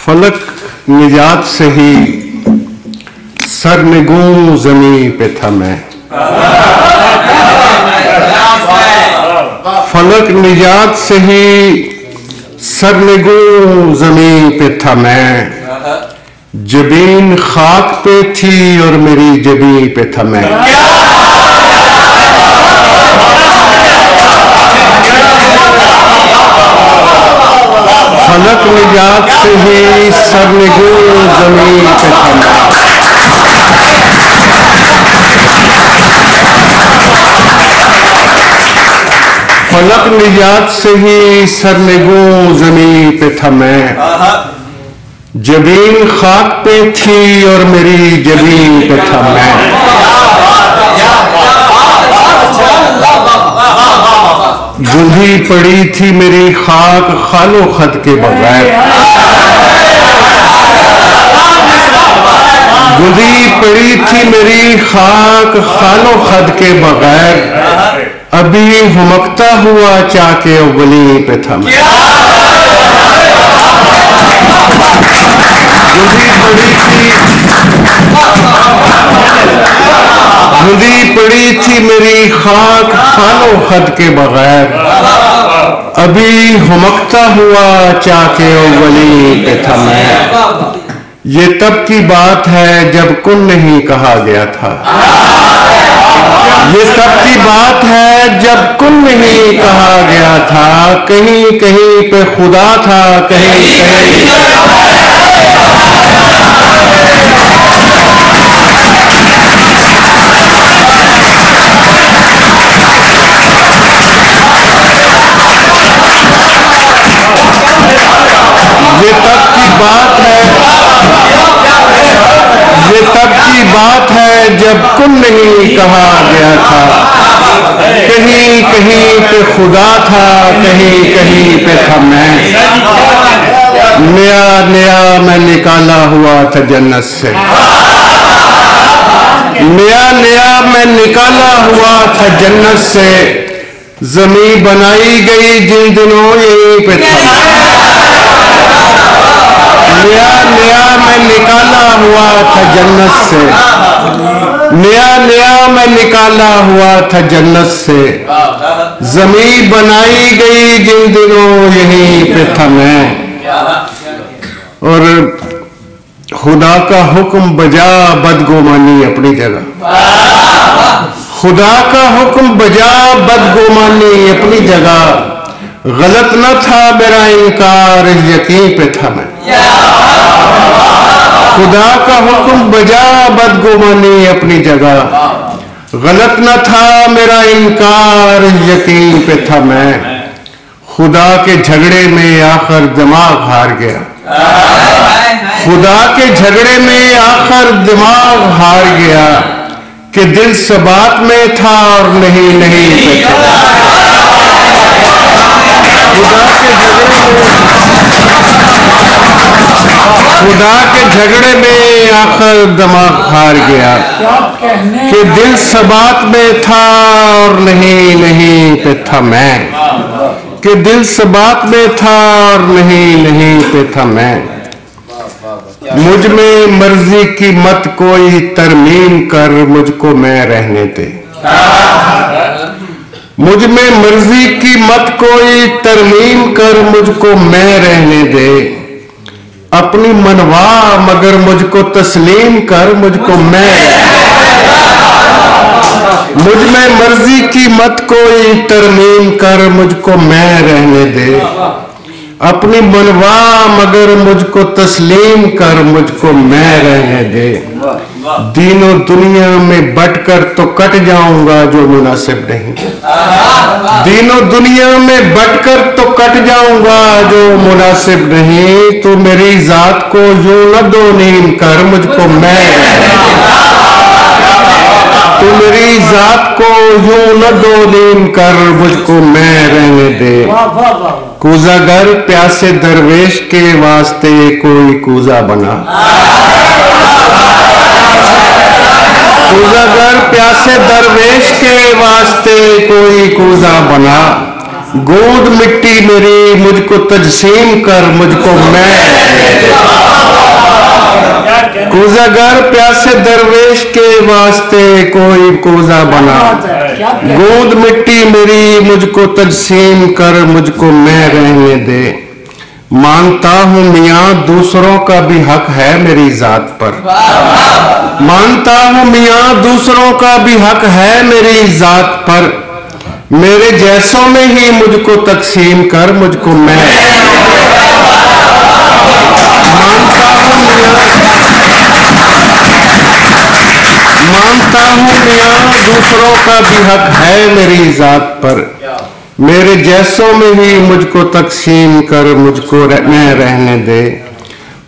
फलक निजात से ही सरनिगूं ज़मीं पे था मैं। फलक निजात से ही सरनिगूं ज़मीं पे था मैं। जबीन खाक पे थी और मेरी जबीं पे था मैं। फलक निजात से ही सरनिगूं ज़मीं पे था मैं। फलक निजात से ही सरनिगूं ज़मीं पे था मैं। जबीन खाक पे थी और मेरी जबीन पे था मैं। गुंधी पड़ी थी मेरी खाक खालो खत के बगैर। गुंधी पड़ी थी मेरी खाक खालो खत के बगैर। अभी हुमकता हुआ चाके अव्वली पे था मैं। गुंधी पड़ी थी मेरी खाक खालो खत के बगैर। अभी हुमकता हुआ चाके अव्वली पे था मैं। ये तब की बात है जब कुन नहीं कहा गया था। ये तब की बात है जब कुन नहीं कहा गया था। कहीं कहीं पे खुदा था, कहीं कहीं ये तब की बात है, ये तब की बात है जब कुन नहीं कहा गया था। कहीं कहीं पे खुदा था, कहीं कहीं पे था मैं। नया नया मैं निकाला हुआ था जन्नत से। नया नया मैं निकाला हुआ था जन्नत से। ज़मीं बनाई गई जिन दिनों यहीं पे था। नया नया मैं निकाला हुआ था जन्नत से। नया नया मैं निकाला हुआ था जन्नत से। ज़मीं बनाई गई जिन दिनों यहीं पे था मैं। और खुदा का हुक्म बजा बदगुमानी अपनी जगह। खुदा का हुक्म बजा बदगुमानी अपनी जगह। गलत न था मेरा इनकार, यकीन पे था मैं। खुदा का हुक्म बजा बदगुमानी अपनी जगह। गलत न था मेरा इनकार, यकीन पे था मैं। खुदा के झगड़े में आखिर दिमाग हार गया। खुदा के झगड़े में आखिर दिमाग हार गया। कि दिल सबात में था और नहीं नहीं पे था। खुदा के झगड़े में आखिर दिमाग हार गया। कि दिल सबात में था और नहीं नहीं पे था मैं। कि दिल सबात में था और नहीं नहीं पे था मैं। मुझ में मर्जी की मत कोई तरमीम कर, मुझको मैं रहने दे। मुझ में मर्जी की मत कोई तरमीम कर, मुझको मैं रहने दे। अपनी मनवा मगर मुझको तस्लीम कर, मुझको मैं। मुझ में मर्जी की मत कोई तरमीम कर, मुझको मैं रहने दे। अपनी मनवा मगर मुझको तस्लीम कर, मुझको मैं रहने दे। दीनों दुनिया में बटकर तो कट जाऊंगा जो मुनासिब नहीं। दीनों दुनिया में बटकर तो कट जाऊंगा जो मुनासिब नहीं। तो मेरी जात को यूं न दो नीम कर, मुझको मैं। तो मेरी जात को यूं न दो नीम कर, मुझको मैं रहने दे। कूजागर प्यासे दरवेश के वास्ते कोई कूजा बना। कूजागर प्यासे दरवेश के वास्ते कोई कूजा बना। गूंद मिट्टी मेरी मुझको तजसीम कर, मुझको मैं कोज़ागर प्यासे दरवेश के वास्ते कोई कोज़ा बना। गूंद मिट्टी मेरी मुझको तजसीम कर, मुझको मैं रहने दे। मानता हूं मियां दूसरों का भी हक है मेरी जात पर। मानता हूं मियां दूसरों का भी हक है मेरी जात पर। मेरे जैसों में ही मुझको तकसीम कर, मुझको मैं मानता हूं मियां दूसरों का भी हक है मेरी जात पर। मेरे जैसों में ही मुझको तकसीम कर, मुझको मैं रहने दे।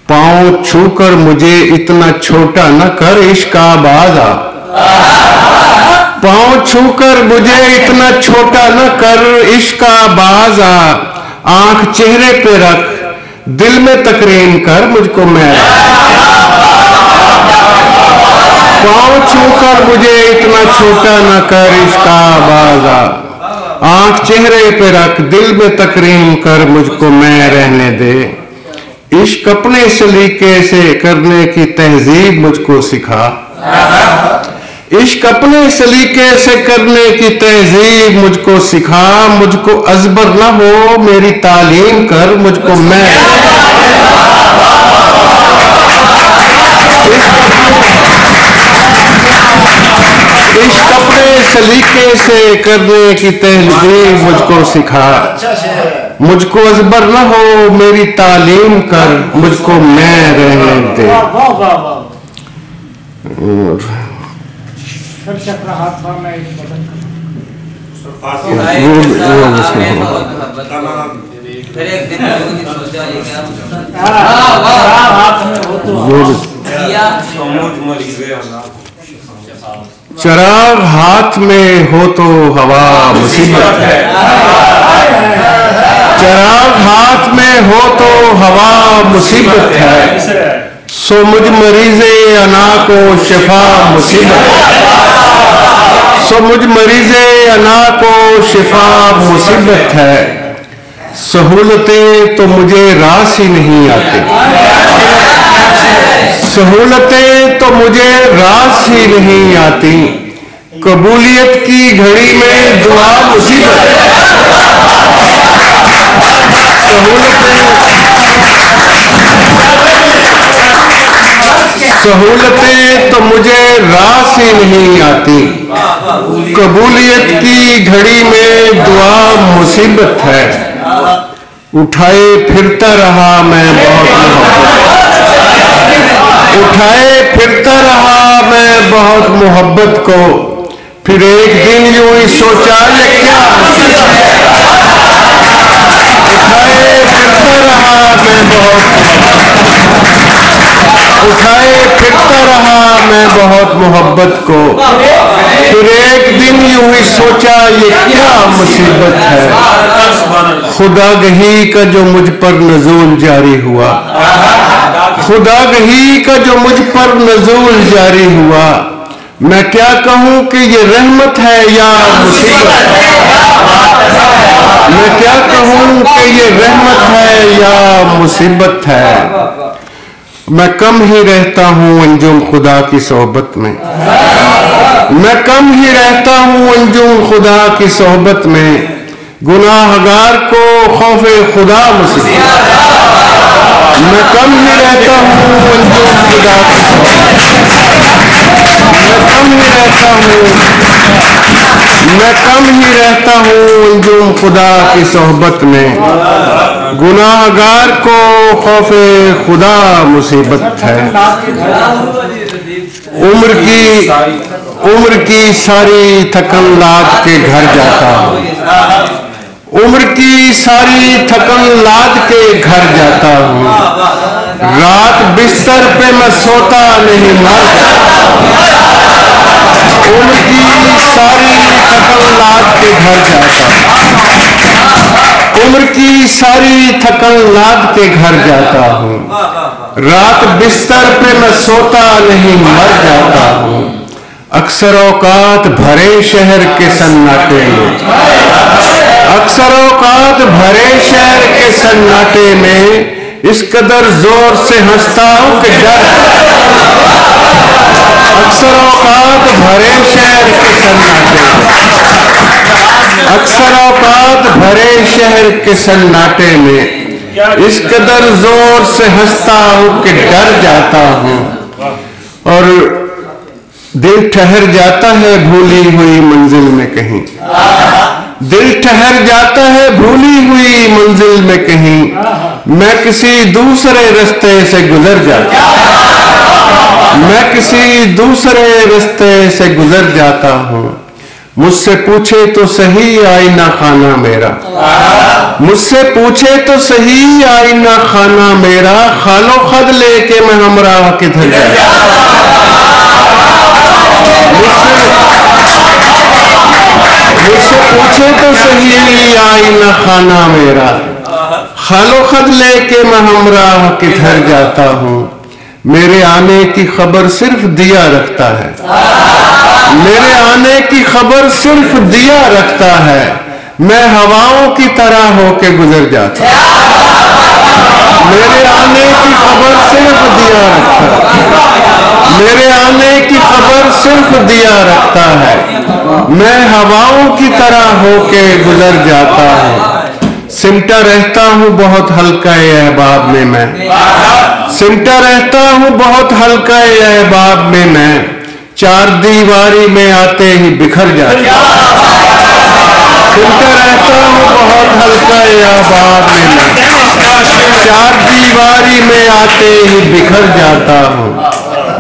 पाँव छूकर मुझे इतना छोटा न कर, इश्क आबादा। पाँव छूकर मुझे इतना छोटा न कर, इश्क आबादा। आंख चेहरे पे रख, दिल में तकरीम कर, मुझको मैं। पाँव छूकर मुझे इतना छोटा न कर, इश्क आबादा। आंख चेहरे पे रख, दिल में तकरीम कर, मुझको मैं रहने दे। इश्क अपने सलीके से करने की तहजीब मुझको सिखा। इश्क अपने सलीके से करने की तहजीब मुझको सिखा। मुझको अजबर न हो मेरी तालीम कर, मुझको मैं। इश्क अपने सलीके से करने की तहजीब मुझको सिखा। मुझको अजबर न हो मेरी तालीम कर, मुझको मैं रहने दे। चराग हाथ में हो तो हवा मुसीबत है। चराग हाथ में हो तो हवा मुसीबत है। सो मुझ मरीज़े अना को शिफा मुसीबत है। सो मुझ मरीज़े अना को शिफा मुसीबत है। सहूलतें तो मुझे रास ही नहीं आती। सहूलतें तो मुझे रास ही नहीं आती। कबूलियत की घड़ी में दुआ मुसीबत है। सहूलतें तो मुझे रास ही नहीं आती। कबूलियत की घड़ी में दुआ मुसीबत है। उठाए फिरता रहा मैं उठाए फिरता रहा मैं बहुत मोहब्बत को। फिर एक दिन यूं ही सोचा ये क्या उठाए फिरता रहा मैं बहुत मोहब्बत को। फिर एक दिन यूं ही सोचा ये क्या मुसीबत है। खुदागही का जो मुझ पर नज़ूल जारी हुआ। खुदागही का जो मुझ पर नज़ूल जारी हुआ। मैं क्या कहूँ कि ये रहमत है या मुसीबत है। मैं क्या कहूँ कि ये रहमत है या मुसीबत है। मैं कम ही रहता हूँ अंजुम खुदा की सोहबत में। मैं कम ही रहता हूँ अंजुम खुदा की सोहबत में। गुनाहगार को खौफे खुदा मुसीबत। मैं कम ही रहता हूँ अंजुम खुदा मैं कम ही रहता हूँ अंजुम खुदा की सोहबत में। गुनाहगार को खौफे खुदा मुसीबत है। उम्र की सारी थकन लाद के घर जाता हूँ। उम्र की सारी थकन लाद के घर जाता हूँ। रात बिस्तर पे मैं सोता नहीं मर जाता। उम्र की सारी थकन लाद के घर जाता हूँ। उम्र की सारी थकन लाद के घर जाता हूँ। रात बिस्तर पे मैं सोता नहीं मर जाता हूँ। अक्सर औकात भरे शहर के सन्नाटे में। अक्सर औकात भरे शहर के सन्नाटे में इस कदर जोर से हंसता हूं कि डर। अक्सर औकात भरे शहर के सन्नाटे, अक्सर औकात भरे शहर के सन्नाटे में इस कदर जोर से हंसता हूं कि डर जाता हूं। और दिल ठहर जाता है भूली हुई मंजिल में कहीं, दिल ठहर जाता है भूली हुई मंजिल में कहीं, मैं किसी दूसरे रास्ते से गुजर जाता, मैं किसी दूसरे रास्ते से गुजर जाता हूं। मुझसे पूछे तो सही आईना खाना मेरा, मुझसे पूछे तो सही आईना खाना मेरा, खालो खद लेके मैं हमराह किधर जाता। मुझसे पूछे तो सही आईना खाना मेरा, खालो खद लेके मैं हमराह किधर जाता हूँ। मेरे आने की खबर सिर्फ दिया रखता है, मेरे आने की खबर सिर्फ दिया रखता है, मैं हवाओं की तरह होके गुजर जाता। मेरे आने की खबर सिर्फ दिया रखता है, मेरे आने की खबर सिर्फ दिया रखता है, मैं हवाओं की तरह होके गुजर जाता हूँ। सिमटा रहता हूँ बहुत हल्का अहबाब में मैं, सिमटा रहता हूँ बहुत हल्का अहबाब में मैं, चार दीवारी में आते ही बिखर जाता। सिमटा रहता हूँ बहुत हल्का अहबाब में मैं, चार दीवारी में आते ही बिखर जाता हूँ।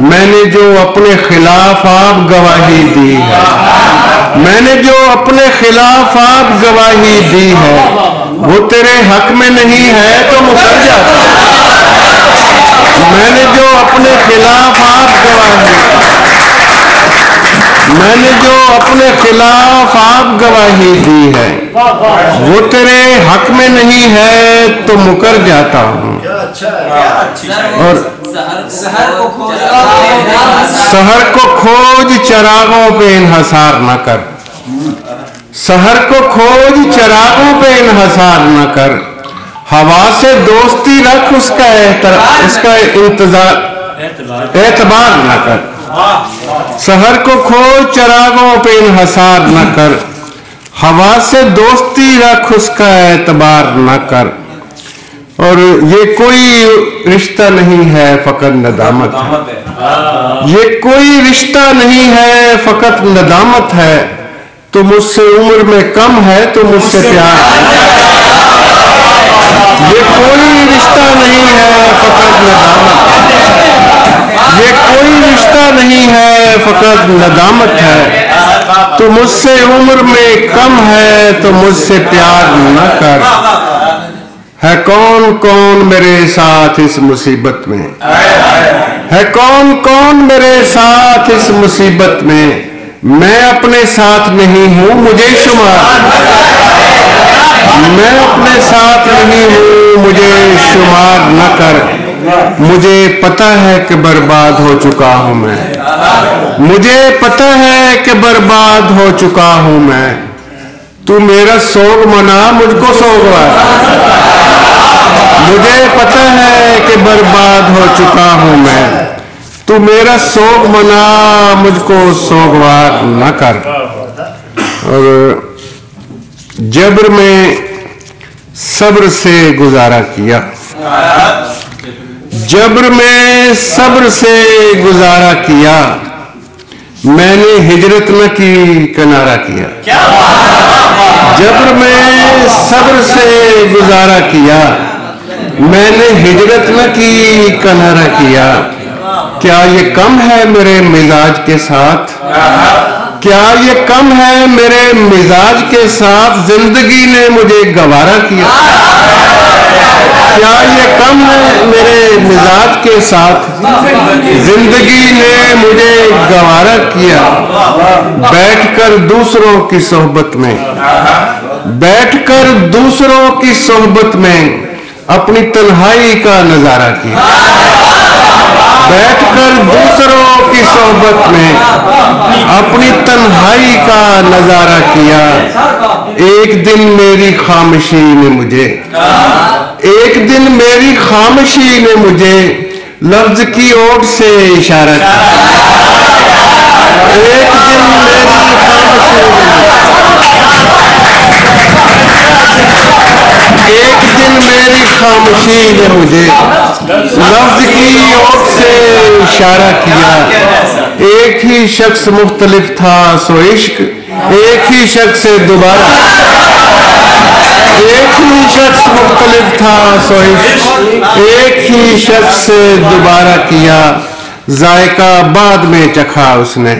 मैंने जो अपने खिलाफ आप गवाही दी है, मैंने जो अपने खिलाफ आप गवाही दी है, वो तेरे हक में नहीं है तो मुकर जाता। मैंने जो अपने खिलाफ आप गवाही, मैंने जो अपने खिलाफ आप गवाही दी है, वो तेरे हक में नहीं है तो मुकर जाता हूँ। और शहर को खोज चरागों पे इन्हसार न कर, शहर को खोज चरागों पे इन्हसार न कर, हवा से दोस्ती रख उसका इंतजार एतबार न कर। शहर को खोज चरागों पे इन्हसार न कर, हवा से दोस्ती रख उसका एतबार न कर। और ये कोई रिश्ता नहीं है फकत नदामत है, ये कोई रिश्ता नहीं है फकत नदामत है, तो मुझसे उम्र में कम है तो मुझसे प्यार। ये कोई रिश्ता नहीं है फकत नदामत है, ये कोई रिश्ता नहीं है फकत नदामत है, तो मुझसे उम्र में कम है तो मुझसे प्यार न कर। है कौन कौन मेरे साथ इस मुसीबत में, है कौन कौन मेरे साथ इस मुसीबत में, मैं अपने साथ नहीं हूँ मुझे शुमार, मैं अपने साथ नहीं हूँ मुझे शुमार न कर। मुझे पता है कि बर्बाद हो चुका हूँ मैं, मुझे पता है कि बर्बाद हो चुका हूँ मैं, तू मेरा सोग मना मुझको सोगवार। मुझे पता है कि बर्बाद हो चुका हूँ मैं, तू मेरा सोग मना मुझको सोगवार न कर। और जब्र में सब्र से गुजारा किया, जब्र में सब्र से गुजारा किया, मैंने हिजरत न की किनारा किया। जब्र में सब्र से गुजारा किया, मैंने हिजरत न की किनारा किया। क्या ये कम है मेरे मिजाज के साथ, क्या ये कम है मेरे मिजाज के साथ, जिंदगी ने मुझे गवारा किया। क्या ये कम है मेरे मिजाज के साथ, जिंदगी ने मुझे गवारा किया। बैठकर दूसरों की सोहबत में, बैठकर दूसरों की सोहबत में अपनी तन्हाई का नजारा किया। बैठकर दूसरों की सोहबत में अपनी तन्हाई का नजारा किया। एक दिन मेरी खामोशी ने मुझे, एक दिन मेरी खामोशी ने मुझे लफ्ज की ओट से इशारा किया। एक दिन मेरी खामोशी ने, एक दिन मेरी खामोशी ने मुझे लफ्ज की ओट से इशारा किया। एक ही शख्स मुख्तलिफ था सो इश्क, एक ही शख्स से दोबारा, एक ही शख्स मुख्तलिफ था सो इश्क, एक ही शख्स से दोबारा किया। जायका बाद में चखा उसने,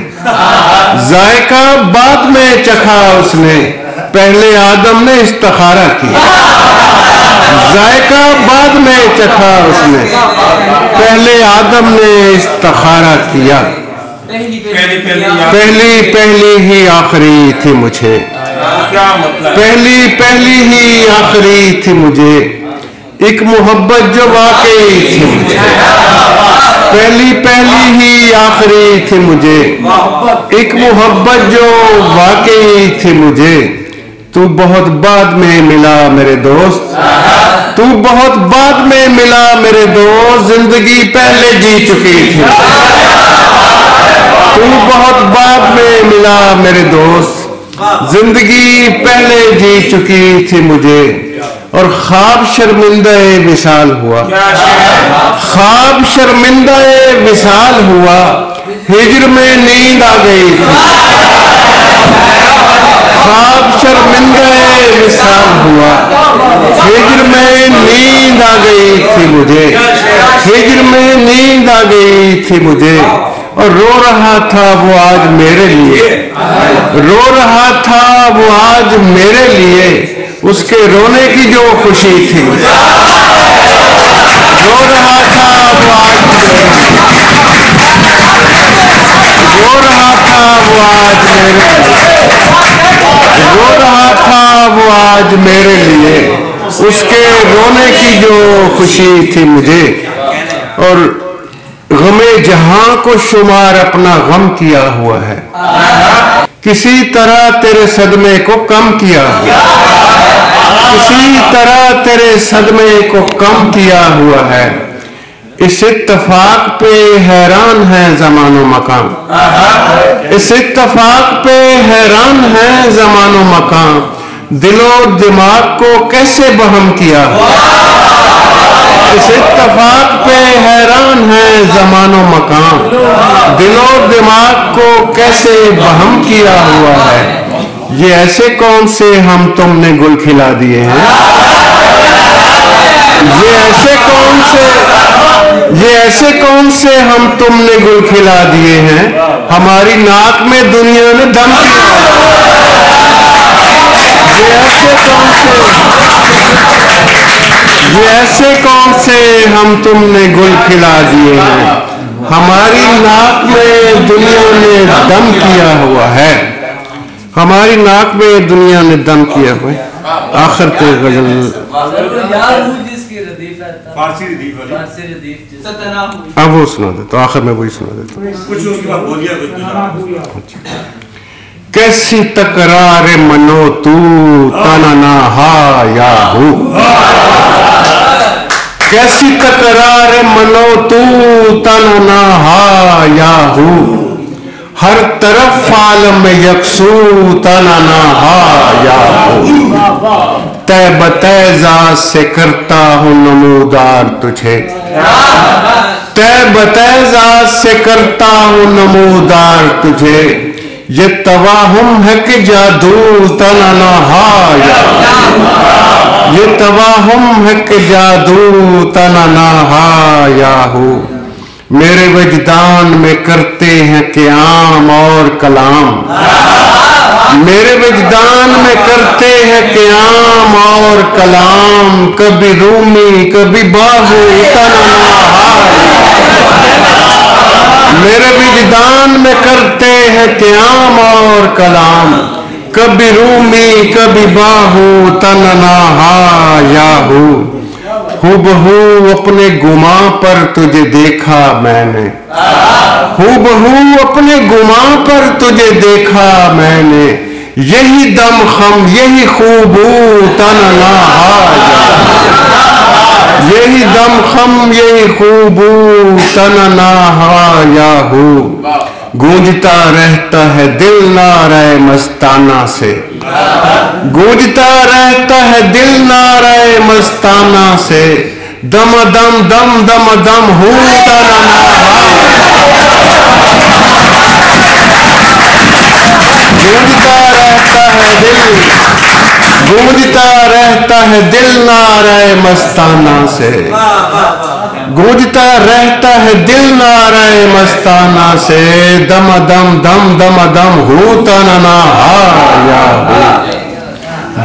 जायका बाद में चखा उसने, पहले आदम ने इस्तिखारा किया। जायका बाद में चखा उसने, पहले आदम ने इस्तिखारा किया। पहली पहली ही आखिरी थी मुझे, पहली पहली ही आखिरी थी मुझे, एक मोहब्बत जो वाकई थी मुझे। पहली पहली ही आखिरी थी मुझे, एक मोहब्बत जो वाकई थी मुझे। तू बहुत बाद में मिला मेरे दोस्त, तू बहुत बाद में मिला मेरे दोस्त, जिंदगी पहले जी चुकी थी। तू बहुत बाद में मिला मेरे दोस्त, जिंदगी पहले जी चुकी थी मुझे। और ख्वाब शर्मिंदा विसाल हुआ, ख्वाब शर्मिंदा विसाल हुआ, हिजर में नींद आ गई थी। ख्वाब शर्मिंदा विसाल हुआ, हिजर में नींद आ गई थी मुझे, हिजर में नींद आ गई थी मुझे। और रो रहा था वो आज मेरे लिए, रो रहा था वो आज मेरे लिए, उसके रोने की जो खुशी थी। रो रहा था वो आज मेरे लिए, रो रहा था वो आज मेरे लिए, रो रहा था वो आज मेरे लिए, उसके रोने की जो खुशी थी मुझे। और गमे जहां को शुमार अपना गम किया हुआ है, किसी तरह तेरे सदमे को कम किया हुआ, किसी तरह तेरे सदमे को कम किया हुआ है। इस इत्तफाक पे हैरान है ज़मानो मकान, इस इत्तफाक पे हैरान है ज़मानो मकान, दिलो दिमाग को कैसे बहम किया हुआ। इस इत्तफाक पे हैरान है ज़मानो मकान, दिलो दिमाग को कैसे बहम किया हुआ है। ये ऐसे कौन से हम तुमने गुल खिला दिए हैं, ये ऐसे कौन से, ये ऐसे कौन से हम तुमने गुल खिला दिए हैं, हमारी नाक में दुनिया ने दम किया। ये ऐसे कौन से, ये ऐसे कौन से हम तुमने गुल खिला दिए हैं, हमारी नाक में दुनिया ने दम किया हुआ है, हमारी नाक में दुनिया ने दम किया हुआ है। आखिर पे गजल अब वो सुना दे, तो आखिर में वही सुना देता हूँ। कैसी तकरार मनो तू ताना हा या हूँ, कैसी तकरार मनो तू ताना हा या हूँ, हर तरफ आलम यकसू ताना हा या हूँ। तय बतय ज़ात से करता हूँ नमूदार तुझे, तय बतय ज़ात से करता हूँ नमूदार तुझे। ये तवाहुम है कि जादू ताना हा या, ये तवाहुम है कि जादू ताना हा या हूँ। मेरे वजदान में करते हैं क़याम और कलाम, मेरे वजदान में करते हैं क़याम और कलाम। कभी रूमी कभी बाहू ताना हा, मेरे वजदान में करते हैं क़याम और कलाम। कभी रूमी कभी बाहू ताना हा या हूँ। हूबहू अपने गुमा पर तुझे देखा मैंने, हूबहू अपने गुमा पर तुझे देखा मैंने। यही दम खम यही खूबू तन ना यही दम खम यही खूबू तन ना याहू गूंजता रहता है दिल नारे मस्ताना से गूंजता रहता है दिल नारे मस्ताना से दम दम दम दम दम हूँ तन ना गूंजता रहता है दिल नारे मस्ताना से गूंजता रहता है दिल नारे मस्ताना से दम दम दम दम दम हूँ तनना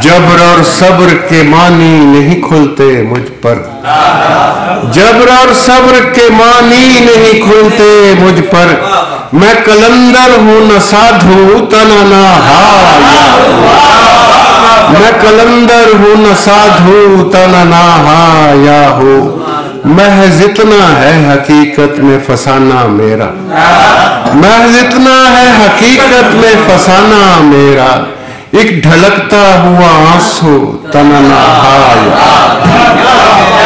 जबर और सब्र के मानी नहीं खुलते मुझ पर जबर और सब्र के मानी नहीं खुलते मुझ पर मैं कलंदर हूँ न साधु तनना मैं कलंदर हूँ न साधु तनना या हो महज इतना है हकीकत में फसाना मेरा महज इतना है हकीकत में फसाना मेरा एक ढलकता हुआ आंसू तनना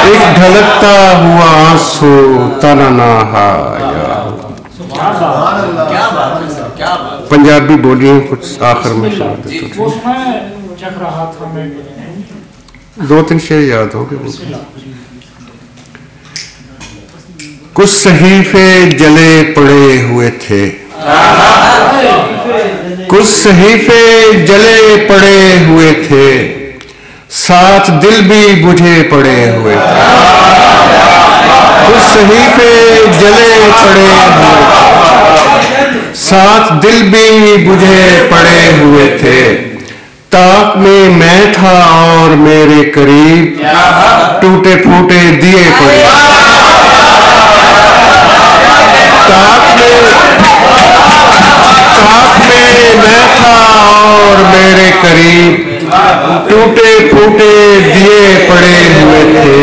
एक ढलकता हुआ आंसू तनना पंजाबी बोलिए कुछ आखिर में चख रहा था मैं 2-3 शेर याद हो गए कुछ सहीफे जले पड़े हुए थे कुछ सहीफे जले पड़े हुए थे साथ दिल भी बुझे पड़े हुए थे कुछ सहीफे जले पड़े हुए साथ दिल भी बुझे पड़े हुए थे ताक में मैं था और मेरे करीब टूटे फूटे दिए पड़े ताक में मैं था और मेरे करीब टूटे फूटे दिए पड़े हुए थे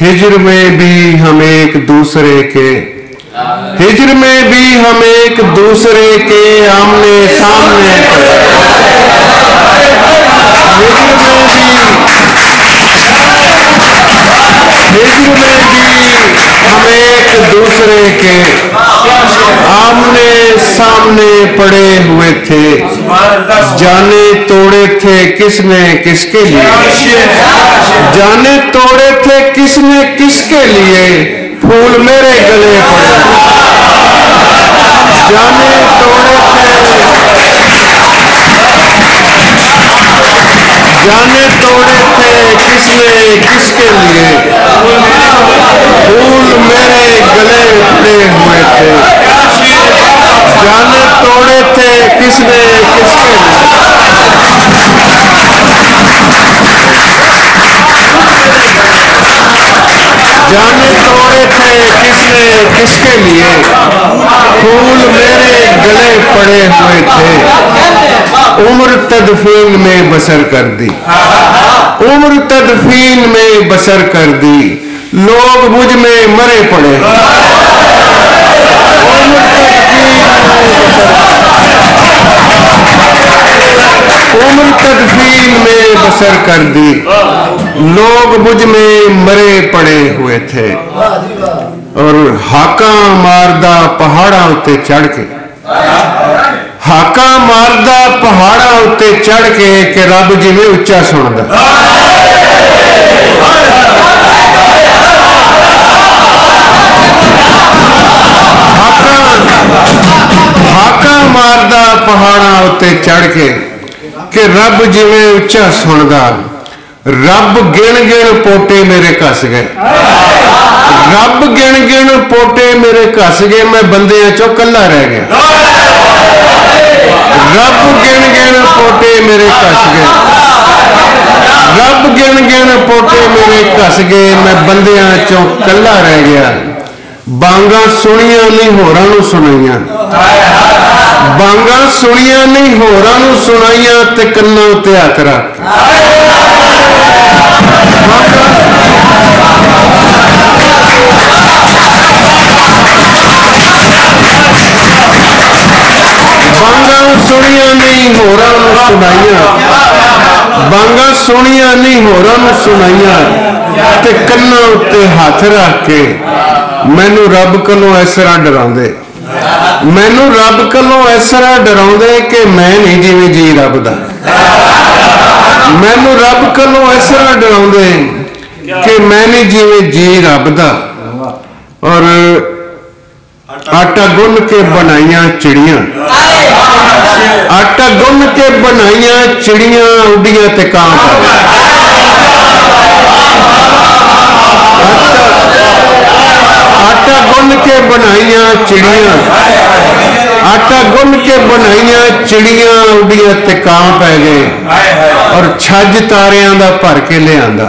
हिज्र में भी हम एक दूसरे के हिज्र में भी हम एक दूसरे के आमने सामने हिज्र में भी हम एक दूसरे के आमने सामने पड़े हुए थे जाने तोड़े थे किसने किसके लिए जाने तोड़े थे किसने किसके लिए फूल मेरे गले पड़े जाने तोड़े थे जाने तोड़े थे किसने किसके लिए फूल मेरे गले पड़े हुए थे जाने तोड़े थे किसने किसके लिए जाने तोड़े थे किसने किसके लिए फूल मेरे गले पड़े हुए थे उम्र तदफीन में बसर कर दी उम्र तदफीन में बसर कर दी लोग मुझ में मरे पड़े उम्र तदफीन में बसर कर दी लोग मुझ में मरे पड़े हुए थे और हाका मारदा पहाड़ा उत्ते चढ़ के हाका मारदा पहाड़ा उत्ते चढ़ के कि रब जिवें उच्चा सुनदा हाका मारदा पहाड़ा उत्ते चढ़ के कि रब जिवें उच्चा सुनदा रब गिण गिण पोटे मेरे कस गए रब गिण गिण पोटे मेरे कस गए मैं बंदियां चो कला रह गया रब गिण गिण पोटे मेरे कस गए रब गिण गिण पोटे मेरे कस गए मैं बंदियां चो कला रह गया बांगा सुनिया नहीं होरां नूं सुनाइयां बांगा सुनिया नहीं होरां नूं सुनाइयां ते कन्नां उत्ते हत्थ रख बांगा ਸੁਣੀਆਂ ਨਹੀਂ ਹੋਰਾਂ ਨੂੰ ਸੁਣਾਈਆਂ, ਬਾਂਗਾ ਸੁਣੀਆਂ ਨਹੀਂ ਹੋਰਾਂ ਨੂੰ ਸੁਣਾਈਆਂ, ਤੇ ਕੰਨਾਂ ਉੱਤੇ ਹੱਥ ਰੱਖ ਕੇ ਮੈਨੂੰ ਰੱਬ ਕੋਲੋਂ ਇਸ ਤਰ੍ਹਾਂ ਡਰਾਉਂਦੇ, ਮੈਨੂੰ ਰੱਬ ਕੋਲੋਂ ਇਸ ਤਰ੍ਹਾਂ ਡਰਾਉਂਦੇ ਕਿ ਮੈਂ ਨਹੀਂ ਜਿਵੇਂ ਜੀ ਰੱਬ ਦਾ। ਮੈਨੂੰ ਰੱਬ ਕੋਲੋਂ ਇਸ ਤਰ੍ਹਾਂ ਡਰਾਉਂਦੇ कि मैं नहीं जिवें जी रब दा। और आटा गुन के बनाइया चिड़ियां, आटा गुन के बनाइया चिड़ियां उड़ियां ते कां पाए। आटा गुन के बनाइया चिड़ियां, आटा गुन के बनाइया चिड़ियां उड़ियां ते कां पै गए। और छज तारियां दा भर के लिआंदा,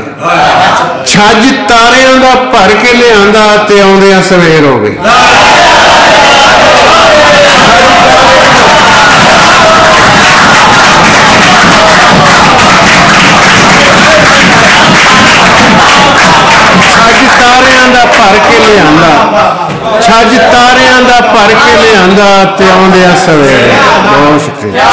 छज तारियां दा भर के लिआंदा ते आउंदियां सवेर हो गई। छज तारियां दा भर के लिआंदा, छज तारियां दा भर के लिआंदा ते आउंदियां सवेर। बहुत शुक्रिया।